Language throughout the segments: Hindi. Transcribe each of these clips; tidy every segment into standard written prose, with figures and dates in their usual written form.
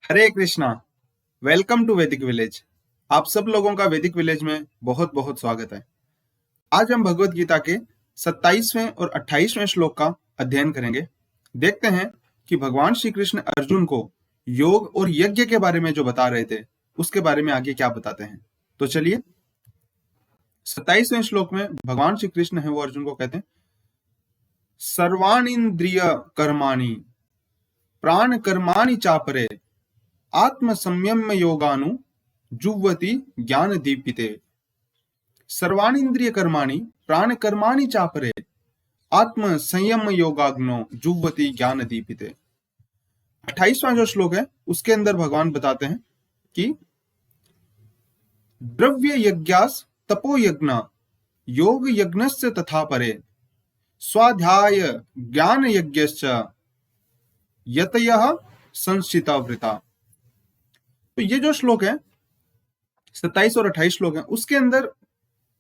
हरे कृष्णा। वेलकम टू वैदिक विलेज। आप सब लोगों का वैदिक विलेज में बहुत बहुत स्वागत है। आज हम भगवत गीता के 27वें और 28वें श्लोक का अध्ययन करेंगे। देखते हैं कि भगवान श्री कृष्ण अर्जुन को योग और यज्ञ के बारे में जो बता रहे थे उसके बारे में आगे क्या बताते हैं। तो चलिए, 27वें श्लोक में भगवान श्री कृष्ण है वो अर्जुन को कहते हैं, सर्वाणींद्रिय कर्माणि प्राण कर्माणि चापरे आत्म संयम योगानु जुह्वति ज्ञान दीपिते। सर्वाणींद्रिय कर्माणि प्राण कर्माणि चापरे आत्म संयम योगाग्नो जुह्वति ज्ञान दीपिते। 28वां जो श्लोक है उसके अंदर भगवान बताते हैं कि द्रव्य यज्ञास तपो यज्ञ योग यज्ञस्य तथा परे स्वाध्याय ज्ञान यज्ञश्च यतयः संस्थिता वृता। तो ये जो श्लोक है 27 और 28 श्लोक है, उसके अंदर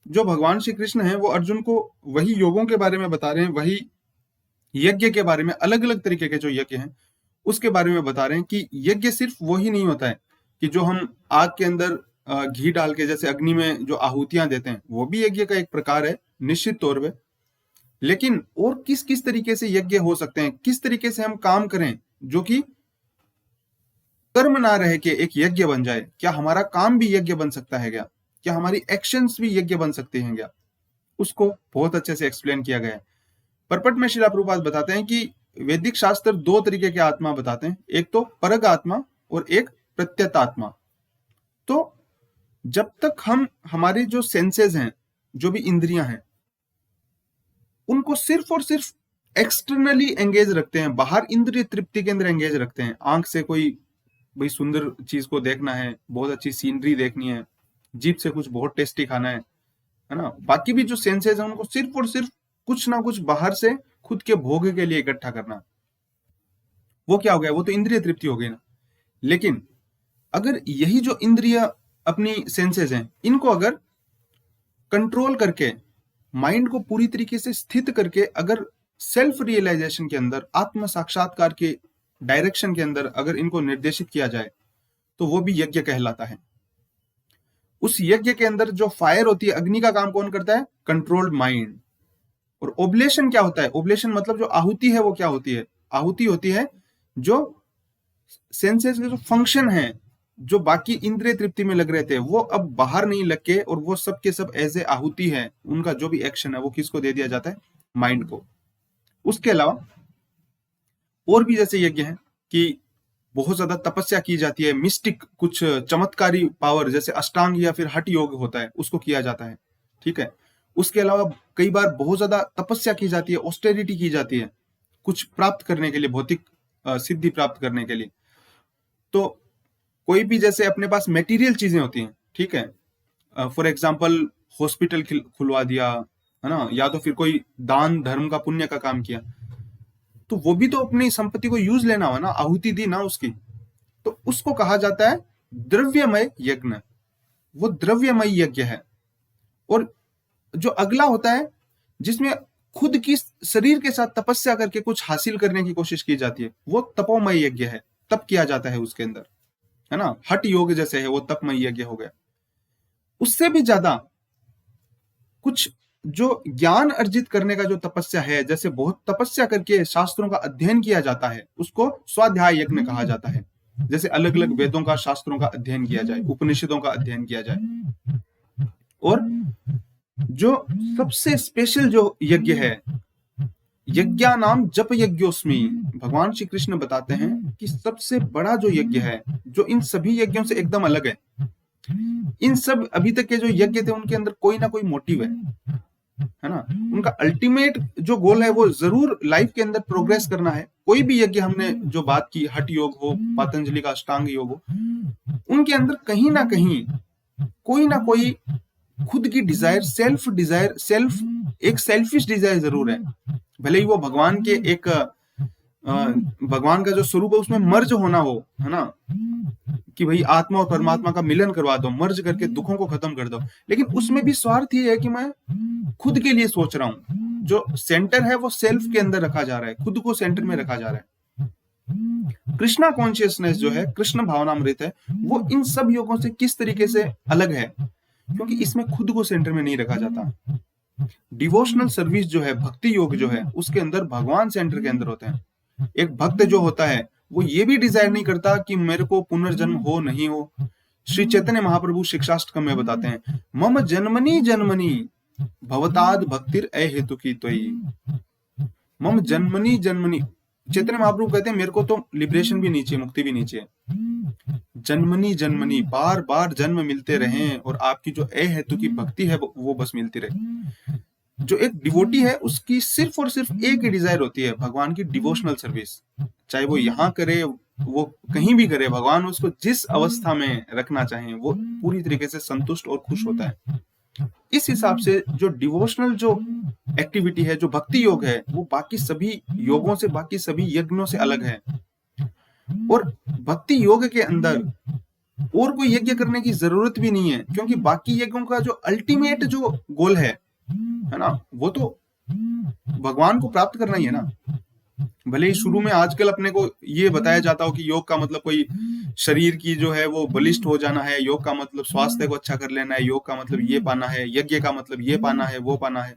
जो भगवान श्री कृष्ण है वो अर्जुन को वही योगों के बारे में बता रहे हैं, वही यज्ञ के बारे में, अलग अलग तरीके के जो यज्ञ हैं उसके बारे में बता रहे हैं कि यज्ञ सिर्फ वही नहीं होता है कि जो हम आग के अंदर घी डाल के जैसे अग्नि में जो आहुतियां देते हैं वो भी यज्ञ का एक प्रकार है निश्चित तौर पे। लेकिन और किस किस तरीके से यज्ञ हो सकते हैं, किस तरीके से हम काम करें जो कि कर्म ना रह के एक यज्ञ बन जाए। क्या हमारा काम भी यज्ञ बन सकता है क्या हमारी एक्शंस भी यज्ञ बन सकते हैं क्या? उसको बहुत अच्छे से एक्सप्लेन किया गया है। परपट में श्रील प्रभुपाद बताते हैं कि वैदिक शास्त्र दो तरीके के आत्मा बताते हैं, एक तो परग आत्मा और एक प्रत्यत आत्मा। तो जब तक हम हमारे जो सेंसेस हैं, जो भी इंद्रियां हैं, उनको सिर्फ और सिर्फ एक्सटर्नली एंगेज रखते हैं, बाहर इंद्रिय तृप्ति के अंदर एंगेज रखते हैं, आंख से कोई भाई सुंदर चीज को देखना है, बहुत अच्छी सीनरी देखनी है, जीभ से कुछ बहुत टेस्टी खाना है ना, बाकी भी जो सेंसेस हैं उनको सिर्फ और सिर्फ कुछ ना कुछ बाहर से खुद के भोग के लिए इकट्ठा करना, वो क्या हो गया? वो तो इंद्रिय तृप्ति हो गई ना। लेकिन अगर यही जो इंद्रिय अपनी सेंसेस हैं इनको अगर कंट्रोल करके, माइंड को पूरी तरीके से स्थित करके अगर सेल्फ रियलाइजेशन के अंदर, आत्म साक्षात्कार के डायरेक्शन के अंदर अगर इनको निर्देशित किया जाए तो वो भी यज्ञ कहलाता है। उस यज्ञ के अंदर जो फायर होती है, अग्नि का काम कौन करता है? Controlled mind. और ओब्लेशन क्या होता है? ओब्लेशन मतलब जो आहुति है वो क्या होती है? आहुति होती है जो सेंसेस के जो फंक्शन है, जो बाकी इंद्रिय तृप्ति में लग रहे थे वो अब बाहर नहीं लग के, और वो सब के सब एज ए आहुति है, उनका जो भी एक्शन है वो किसको दे दिया जाता है? माइंड को। उसके अलावा और भी जैसे यज्ञ है कि बहुत ज्यादा तपस्या की जाती है, मिस्टिक कुछ चमत्कारी पावर जैसे अष्टांग या फिर हठ योग होता है उसको किया जाता है, ठीक है। उसके अलावा कई बार बहुत ज्यादा तपस्या की जाती है, ऑस्टेरिटी की जाती है कुछ प्राप्त करने के लिए, भौतिक सिद्धि प्राप्त करने के लिए। तो कोई भी जैसे अपने पास मेटीरियल चीजें होती हैं, ठीक है, फॉर एग्जाम्पल हॉस्पिटल खुलवा दिया है ना, या तो फिर कोई दान धर्म का पुण्य का काम किया, तो वो भी तो अपनी संपत्ति को यूज लेना हो ना, आहुति दी ना उसकी, तो उसको कहा जाता है द्रव्यमय यज्ञ। वो द्रव्यमय यज्ञ है। और जो अगला होता है जिसमें खुद की शरीर के साथ तपस्या करके कुछ हासिल करने की कोशिश की जाती है, वो तपोमय यज्ञ है, तप किया जाता है उसके अंदर, है ना। हठ योग जैसे है वो तपमय यज्ञ हो गया। उससे भी ज्यादा कुछ जो ज्ञान अर्जित करने का जो तपस्या है, जैसे बहुत तपस्या करके शास्त्रों का अध्ययन किया जाता है, उसको स्वाध्याय यज्ञ कहा जाता है। जैसे अलग अलग वेदों का, शास्त्रों का अध्ययन किया जाए, उपनिषदों का अध्ययन किया जाए। और जो सबसे स्पेशल जो यज्ञ है, यज्ञा नाम जप यज्ञोस्मि, भगवान श्री कृष्ण बताते हैं कि सबसे बड़ा जो यज्ञ है, जो इन सभी यज्ञों से एकदम अलग है, इन सब अभी तक के जो यज्ञ थे उनके अंदर कोई ना कोई मोटिव है ना। उनका अल्टीमेट जो गोल है वो जरूर लाइफ के अंदर प्रोग्रेस करना है। कोई भी यज्ञ हमने जो बात की, हठ योग हो, पतंजलि का अष्टांग योग हो, उनके अंदर कहीं ना कहीं कोई ना कोई खुद की डिजायर, सेल्फ एक सेल्फिश डिजायर जरूर है। भले ही वो भगवान के एक भगवान का जो स्वरूप है उसमें मर्ज होना हो, है ना, कि भाई आत्मा और परमात्मा का मिलन करवा दो, मर्ज करके दुखों को खत्म कर दो, लेकिन उसमें भी स्वार्थ ही है कि मैं खुद के लिए सोच रहा हूं। जो सेंटर है वो सेल्फ के अंदर रखा जा रहा है, खुद को सेंटर में रखा जा रहा है। कृष्णा कॉन्शियसनेस जो है, कृष्ण भावनामृत है, वो इन सब योगों से किस तरीके से अलग है, क्योंकि इसमें खुद को सेंटर में नहीं रखा जाता। डिवोशनल सर्विस जो है, भक्ति योग जो है, उसके अंदर भगवान सेंटर के अंदर होते हैं। एक भक्त जो होता है वो ये भी डिजायर नहीं करता कि मेरे को पुनर्जन्म हो नहीं हो। श्री चैतन्य महाप्रभु शिक्षाष्टकम में बताते हैं, मम जन्मनि जन्मनि भवताद भक्तिर अहेतु की त्वयि। मम जन्मनि जन्मनि, चैतन्य महाप्रभु कहते हैं मेरे को तो लिबरेशन भी नहीं चाहिए, मुक्ति भी नहीं चाहिए। जन्मनी जन्मनी, बार बार जन्म मिलते रहें और आपकी जो अहेतु की भक्ति है वो बस मिलती रहे। जो एक डिवोटी है उसकी सिर्फ और सिर्फ एक ही डिजायर होती है, भगवान की डिवोशनल सर्विस। चाहे वो यहाँ करे, वो कहीं भी करे, भगवान उसको जिस अवस्था में रखना चाहे वो पूरी तरीके से संतुष्ट और खुश होता है। इस हिसाब से जो डिवोशनल जो एक्टिविटी है, जो भक्ति योग है, वो बाकी सभी योगों से, बाकी सभी यज्ञों से अलग है। और भक्ति योग के अंदर और कोई यज्ञ करने की जरूरत भी नहीं है, क्योंकि बाकी यज्ञों का जो अल्टीमेट जो गोल है ना, वो तो भगवान को प्राप्त करना ही है ना। भले ही शुरू में आजकल अपने को ये बताया जाता हो कि योग का मतलब कोई शरीर की जो है वो बलिष्ठ हो जाना है, योग का मतलब स्वास्थ्य को अच्छा कर लेना है, योग का मतलब ये पाना है, यज्ञ का मतलब ये पाना है, वो पाना है।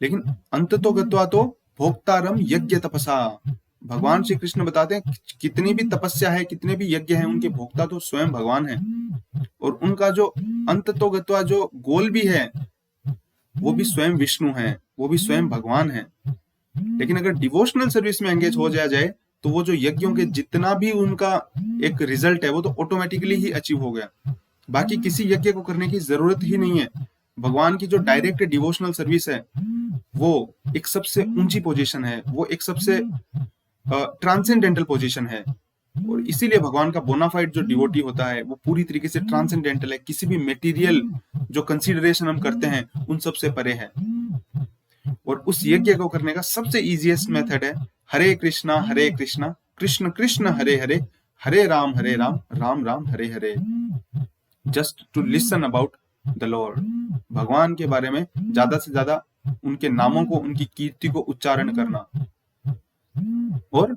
लेकिन अंततो गत्वा तो भोक्तारम यज्ञ तपसा, भगवान श्री कृष्ण बताते हैं कितनी भी तपस्या है, कितने भी यज्ञ हैं, उनके भोक्ता तो स्वयं भगवान है। और उनका जो अंततो गत्वा जो गोल भी है वो भी स्वयं विष्णु है, वो भी स्वयं भगवान है। लेकिन अगर डिवोशनल सर्विस में एंगेज हो जाए तो वो जो यज्ञों के जितना भी उनका एक रिजल्ट है वो तो ऑटोमेटिकली ही अचीव हो गया। बाकी किसी यज्ञ को करने की जरूरत ही नहीं है। भगवान की जो डायरेक्ट डिवोशनल सर्विस है वो एक सबसे ऊंची पोजीशन है, वो एक सबसे ट्रांसेंडेंटल पोजीशन है। और इसीलिए भगवान का बोनाफाइड जो डिवोटी होता है वो पूरी तरीके से ट्रांसेंडेंटल है, किसी भी मटेरियल जो कंसीडरेशन हम करते हैं उन सब से परे है। और उस यज्ञ को करने का सबसे इजीएस्ट मेथड है Hare Krishna Krishna Krishna Hare Hare, Hare Ram Ram Ram Hare Hare. Just to listen about the lord, भगवान के बारे में ज्यादा से ज्यादा उनके नामों को, उनकी कीर्ति को उच्चारण करना और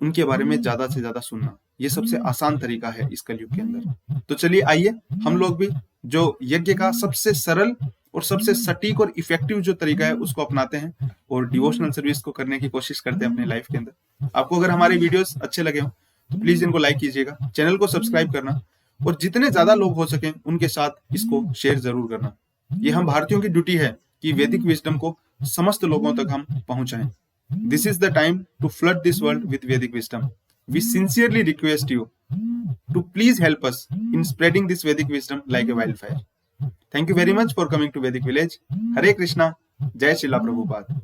उनके बारे में ज्यादा से ज्यादा सुनना, ये सबसे आसान तरीका है इस कलयुग के अंदर। तो चलिए आइए हम लोग भी जो यज्ञ का सबसे सरल और सबसे सटीक और इफेक्टिव जो तरीका है उसको अपनाते हैं और डिवोशनल सर्विस को करने की कोशिश करते हैं अपने लाइफ के अंदर। आपको अगर हमारे वीडियोस अच्छे लगे हो तो प्लीज इनको लाइक कीजिएगा, चैनल को सब्सक्राइब करना और जितने ज्यादा लोग हो सके उनके साथ इसको शेयर जरूर करना। ये हम भारतीयों की ड्यूटी है कि वैदिक विजडम को समस्त लोगों तक हम पहुंचाएं। This is the time to flood this world with Vedic wisdom. We sincerely request you to please help us in spreading this Vedic wisdom like a wildfire. Thank you very much for coming to Vedic Village. Hare Krishna. Jai Srila Prabhupada.